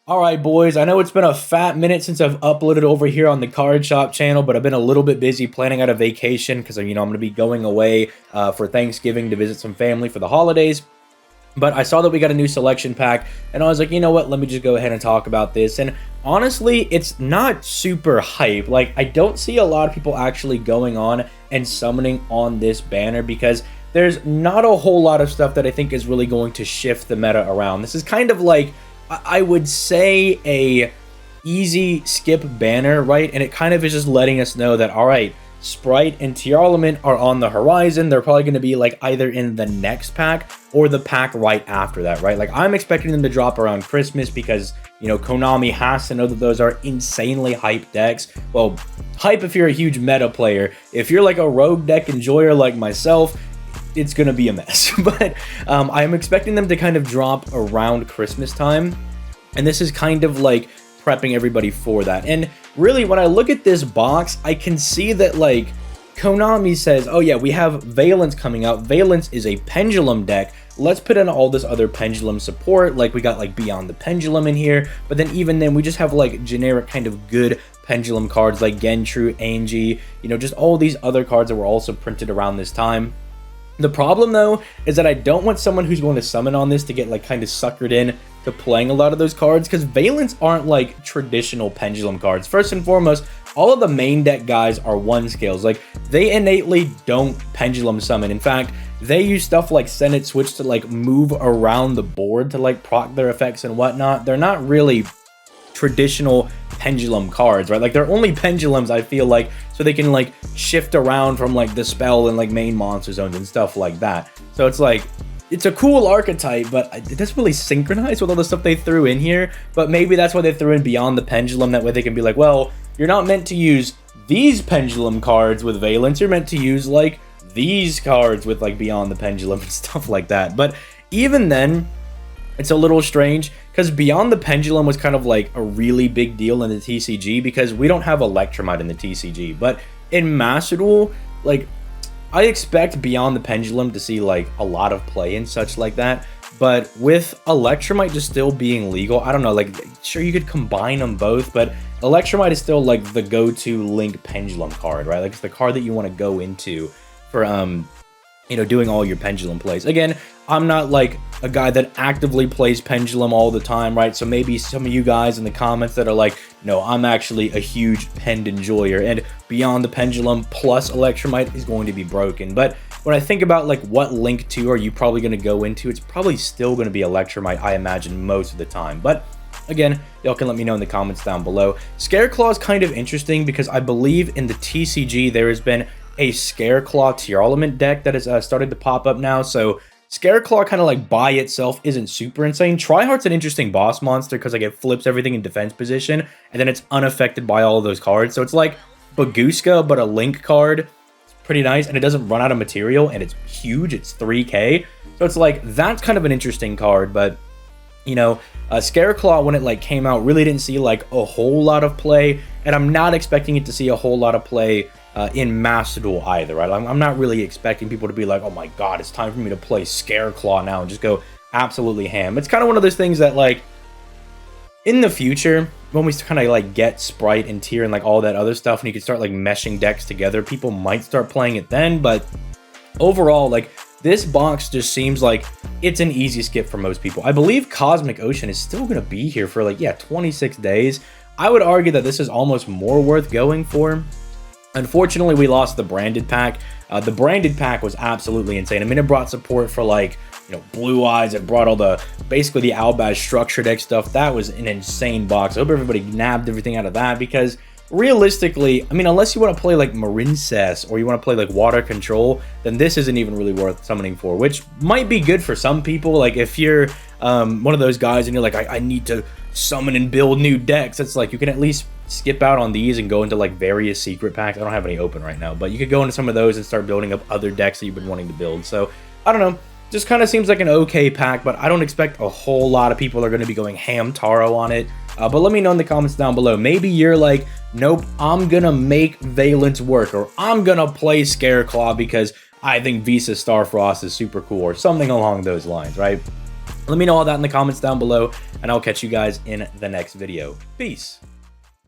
All right, boys, I know it's been a fat minute since I've uploaded over here on the Card Shop channel, but I've been a little bit busy planning out a vacation because, I'm going to be going away for Thanksgiving to visit some family for the holidays. But I saw that we got a new selection pack, and I was like, you know what, let me just go ahead and talk about this. And honestly, it's not super hype. Like, I don't see a lot of people actually going on and summoning on this banner because there's not a whole lot of stuff that I think is really going to shift the meta around. This is kind of like, I would say, a easy skip banner, right? And it kind of is just letting us know that, all right, Sprite and Tier Element are on the horizon. They're probably going to be like either in the next pack or the pack right after that, right? Like, I'm expecting them to drop around Christmas because, Konami has to know that those are insanely hype decks. Well, hype if you're a huge meta player. If you're like a rogue deck enjoyer like myself, it's gonna be a mess. But I'm expecting them to kind of drop around Christmas time, and this is kind of like prepping everybody for that. And really, when I look at this box, I can see that like Konami says, oh yeah, we have Valence coming out. Valence is a pendulum deck. Let's put in all this other pendulum support. Like, we got like Beyond the Pendulum in here, but then even then we just have like generic kind of good pendulum cards like Gentru, Angie, just all these other cards that were also printed around this time. The problem, though, is that I don't want someone who's going to summon on this to get, like, kind of suckered in to playing a lot of those cards, because Valence aren't, like, traditional Pendulum cards. First and foremost, all of the main deck guys are 1-scales. Like, they innately don't Pendulum summon. In fact, they use stuff like Send It Switch to, like, move around the board to, like, proc their effects and whatnot. They're not really traditional pendulum cards, right? Like, they're only pendulums, I feel like, so they can like shift around from like the spell and like main monster zones and stuff like that. So it's like, it's a cool archetype, but it doesn't really synchronize with all the stuff they threw in here. But maybe that's why they threw in Beyond the Pendulum. That way they can be like, well, you're not meant to use these pendulum cards with Valence, you're meant to use like these cards with like Beyond the Pendulum and stuff like that. But even then, it's a little strange because Beyond the Pendulum was kind of like a really big deal in the TCG because we don't have Electromite in the TCG. But in Master Duel, like, I expect Beyond the Pendulum to see like a lot of play and such like that. But with Electromite just still being legal, I don't know, like, sure, you could combine them both, but Electromite is still like the go-to Link Pendulum card, right? Like, it's the card that you want to go into for doing all your pendulum plays. Again, I'm not like a guy that actively plays pendulum all the time, right? So maybe some of you guys in the comments that are like, no, I'm actually a huge Pend enjoyer, and Beyond the Pendulum plus Electromite is going to be broken. But when I think about like what Link 2 are you probably going to go into, it's probably still going to be Electromite, I imagine, most of the time. But again, y'all can let me know in the comments down below. Scareclaw is kind of interesting because I believe in the TCG there has been a Scareclaw Tier Element deck that has started to pop up now. So Scareclaw kind of like by itself isn't super insane. Tryhart's an interesting boss monster because like it flips everything in defense position and then it's unaffected by all of those cards. So it's like Baguska but a Link card. It's pretty nice, and it doesn't run out of material, and it's huge. It's 3k. So it's like, that's kind of an interesting card. But Scareclaw, when it like came out, really didn't see like a whole lot of play, and I'm not expecting it to see a whole lot of play in Master Duel either, right? I'm not really expecting people to be like, oh my god, it's time for me to play Scareclaw now and just go absolutely ham. It's kind of one of those things that, like, in the future, when we kind of like get Sprite and Tier and like all that other stuff, and you can start like meshing decks together, people might start playing it then. But overall, like, this box just seems like it's an easy skip for most people. I believe Cosmic Ocean is still going to be here for like, yeah, 26 days. I would argue that this is almost more worth going for. Unfortunately, we lost the branded pack. The branded pack was absolutely insane. I mean, it brought support for like, Blue Eyes. It brought all basically the Albaz structure deck stuff. That was an insane box. I hope everybody nabbed everything out of that, because realistically, I mean, unless you want to play like Marincess or you want to play like Water Control, then this isn't even really worth summoning for, which might be good for some people. Like, if you're one of those guys and you're like, I need to summon and build new decks, it's like you can at least skip out on these and go into like various secret packs. I don't have any open right now, but you could go into some of those and start building up other decks that you've been wanting to build. So I don't know, just kind of seems like an okay pack, but I don't expect a whole lot of people are going to be going ham taro on it. But let me know in the comments down below. Maybe you're like, nope, I'm gonna make Valence work, or I'm gonna play Scareclaw because I think Visa Starfrost is super cool, or something along those lines, right? Let me know all that in the comments down below, and I'll catch you guys in the next video. Peace.